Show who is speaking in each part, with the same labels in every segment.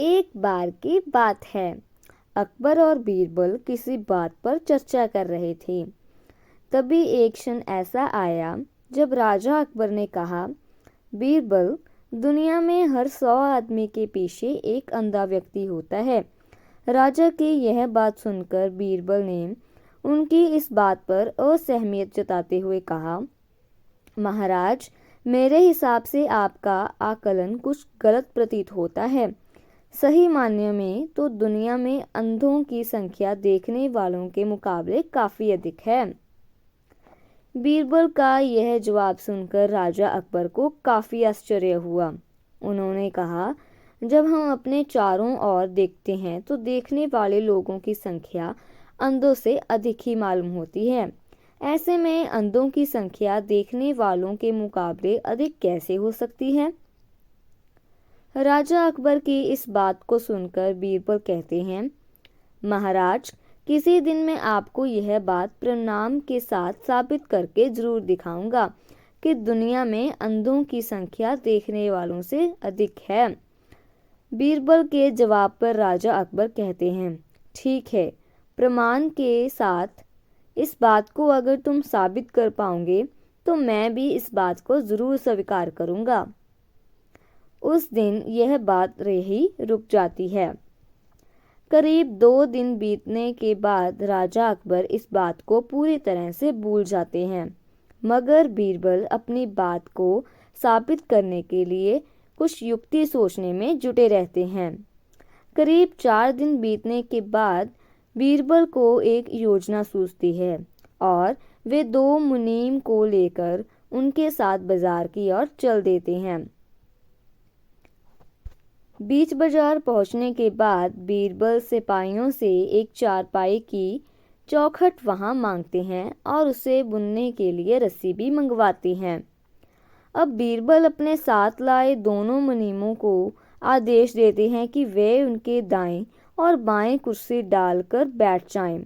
Speaker 1: एक बार की बात है, अकबर और बीरबल किसी बात पर चर्चा कर रहे थे। तभी एक क्षण ऐसा आया जब राजा अकबर ने कहा, बीरबल, दुनिया में हर 100 आदमी के पीछे एक अंधा व्यक्ति होता है। राजा की यह बात सुनकर बीरबल ने उनकी इस बात पर असहमति जताते हुए कहा, महाराज, मेरे हिसाब से आपका आकलन कुछ गलत प्रतीत होता है। सही मायने में तो दुनिया में अंधों की संख्या देखने वालों के मुकाबले काफ़ी अधिक है। बीरबल का यह जवाब सुनकर राजा अकबर को काफ़ी आश्चर्य हुआ। उन्होंने कहा, जब हम अपने चारों ओर देखते हैं तो देखने वाले लोगों की संख्या अंधों से अधिक ही मालूम होती है। ऐसे में अंधों की संख्या देखने वालों के मुकाबले अधिक कैसे हो सकती है? राजा अकबर की इस बात को सुनकर बीरबल कहते हैं, महाराज, किसी दिन मैं आपको यह बात प्रमाण के साथ साबित करके जरूर दिखाऊंगा कि दुनिया में अंधों की संख्या देखने वालों से अधिक है। बीरबल के जवाब पर राजा अकबर कहते हैं, ठीक है, प्रमाण के साथ इस बात को अगर तुम साबित कर पाओगे तो मैं भी इस बात को जरूर स्वीकार करूंगा। उस दिन यह बात रही रुक जाती है। करीब 2 दिन बीतने के बाद राजा अकबर इस बात को पूरी तरह से भूल जाते हैं, मगर बीरबल अपनी बात को साबित करने के लिए कुछ युक्ति सोचने में जुटे रहते हैं। करीब 4 दिन बीतने के बाद बीरबल को एक योजना सूझती है और वे 2 मुनीम को लेकर उनके साथ बाजार की ओर चल देते हैं। बीच बाजार पहुंचने के बाद बीरबल सिपाहियों से एक चारपाई की चौखट वहां मांगते हैं और उसे बुनने के लिए रस्सी भी मंगवाते हैं। अब बीरबल अपने साथ लाए दोनों मुनीमों को आदेश देते हैं कि वे उनके दाएं और बाएं कुर्सी डालकर बैठ जाएं।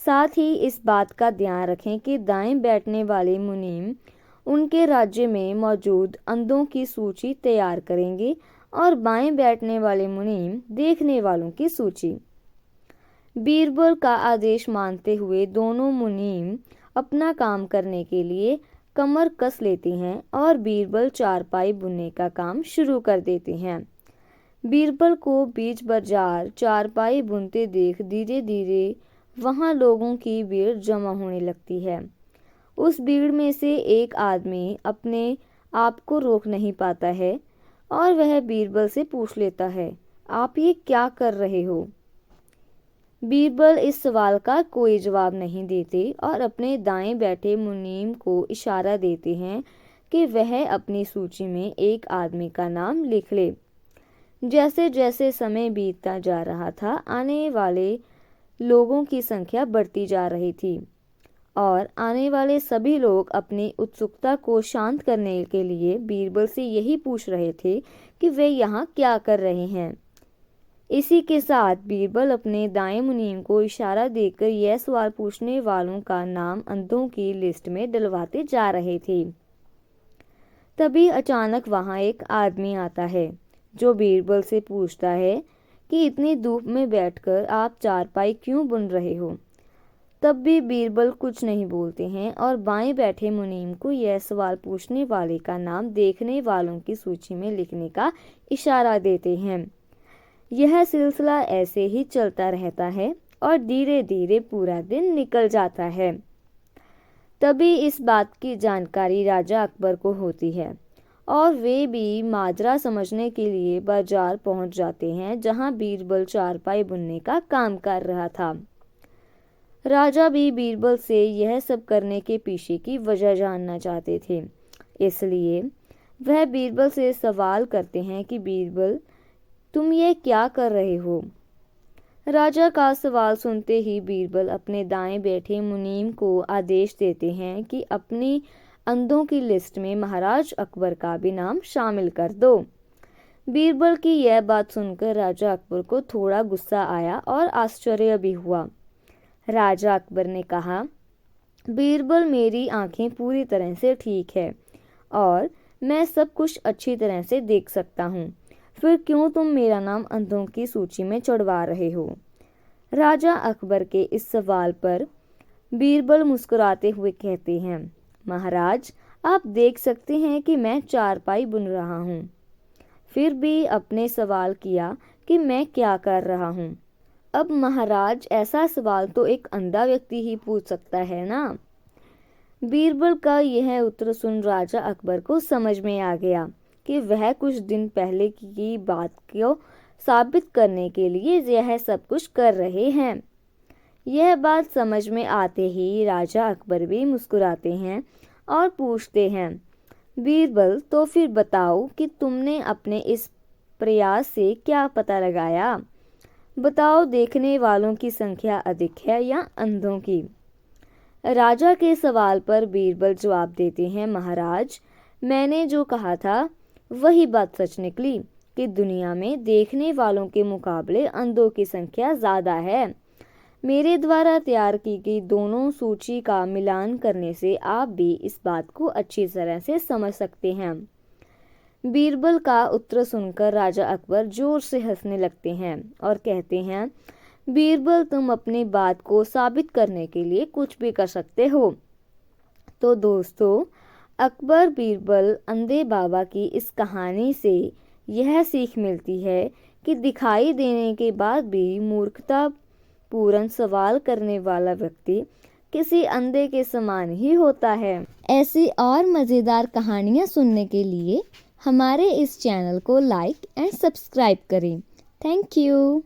Speaker 1: साथ ही इस बात का ध्यान रखें कि दाएं बैठने वाले मुनीम उनके राज्य में मौजूद अंधों की सूची तैयार करेंगे और बाएं बैठने वाले मुनीम देखने वालों की सूची। बीरबल का आदेश मानते हुए दोनों मुनीम अपना काम करने के लिए कमर कस लेते हैं और बीरबल चारपाई बुनने का काम शुरू कर देते हैं। बीरबल को बीच बाजार चारपाई बुनते देख धीरे धीरे वहां लोगों की भीड़ जमा होने लगती है। उस भीड़ में से एक आदमी अपने आप को रोक नहीं पाता है और वह बीरबल से पूछ लेता है, आप ये क्या कर रहे हो? बीरबल इस सवाल का कोई जवाब नहीं देते और अपने दाएं बैठे मुनीम को इशारा देते हैं कि वह अपनी सूची में एक आदमी का नाम लिख ले। जैसे जैसे समय बीतता जा रहा था, आने वाले लोगों की संख्या बढ़ती जा रही थी और आने वाले सभी लोग अपनी उत्सुकता को शांत करने के लिए बीरबल से यही पूछ रहे थे कि वे यहाँ क्या कर रहे हैं। इसी के साथ बीरबल अपने दाएं मुनीम को इशारा देकर यह सवाल पूछने वालों का नाम अंधों की लिस्ट में डलवाते जा रहे थे। तभी अचानक वहाँ एक आदमी आता है जो बीरबल से पूछता है कि इतनी धूप में बैठकर आप चारपाई क्यों बुन रहे हो? तब भी बीरबल कुछ नहीं बोलते हैं और बाएं बैठे मुनीम को यह सवाल पूछने वाले का नाम देखने वालों की सूची में लिखने का इशारा देते हैं। यह सिलसिला ऐसे ही चलता रहता है और धीरे धीरे पूरा दिन निकल जाता है। तभी इस बात की जानकारी राजा अकबर को होती है और वे भी माजरा समझने के लिए बाजार पहुंच जाते हैं जहां बीरबल चारपाई बुनने का काम कर रहा था। राजा भी बीरबल से यह सब करने के पीछे की वजह जानना चाहते थे, इसलिए वह बीरबल से सवाल करते हैं कि बीरबल, तुम ये क्या कर रहे हो? राजा का सवाल सुनते ही बीरबल अपने दाएं बैठे मुनीम को आदेश देते हैं कि अपनी अंधों की लिस्ट में महाराज अकबर का भी नाम शामिल कर दो। बीरबल की यह बात सुनकर राजा अकबर को थोड़ा गुस्सा आया और आश्चर्य भी हुआ। राजा अकबर ने कहा, बीरबल, मेरी आंखें पूरी तरह से ठीक है और मैं सब कुछ अच्छी तरह से देख सकता हूँ, फिर क्यों तुम मेरा नाम अंधों की सूची में चढ़वा रहे हो? राजा अकबर के इस सवाल पर बीरबल मुस्कुराते हुए कहते हैं, महाराज, आप देख सकते हैं कि मैं चारपाई बुन रहा हूँ। फिर भी अपने सवाल किया कि मैं क्या कर रहा हूँ। अब महाराज, ऐसा सवाल तो एक अंधा व्यक्ति ही पूछ सकता है ना। बीरबल का यह उत्तर सुन राजा अकबर को समझ में आ गया कि वह कुछ दिन पहले की बात को साबित करने के लिए यह सब कुछ कर रहे हैं। यह बात समझ में आते ही राजा अकबर भी मुस्कुराते हैं और पूछते हैं, बीरबल, तो फिर बताओ कि तुमने अपने इस प्रयास से क्या पता लगाया? बताओ, देखने वालों की संख्या अधिक है या अंधों की? राजा के सवाल पर बीरबल जवाब देते हैं, महाराज, मैंने जो कहा था वही बात सच निकली कि दुनिया में देखने वालों के मुकाबले अंधों की संख्या ज़्यादा है। मेरे द्वारा तैयार की गई दोनों सूची का मिलान करने से आप भी इस बात को अच्छी तरह से समझ सकते हैं। बीरबल का उत्तर सुनकर राजा अकबर जोर से हंसने लगते हैं और कहते हैं, बीरबल, तुम अपनी बात को साबित करने के लिए कुछ भी कर सकते हो। तो दोस्तों, अकबर बीरबल अंधे बाबा की इस कहानी से यह सीख मिलती है कि दिखाई देने के बाद भी मूर्खता पूर्ण सवाल करने वाला व्यक्ति किसी अंधे के समान ही होता है। ऐसी और मज़ेदार कहानियाँ सुनने के लिए हमारे इस चैनल को लाइक एंड सब्सक्राइब करें। Thank you.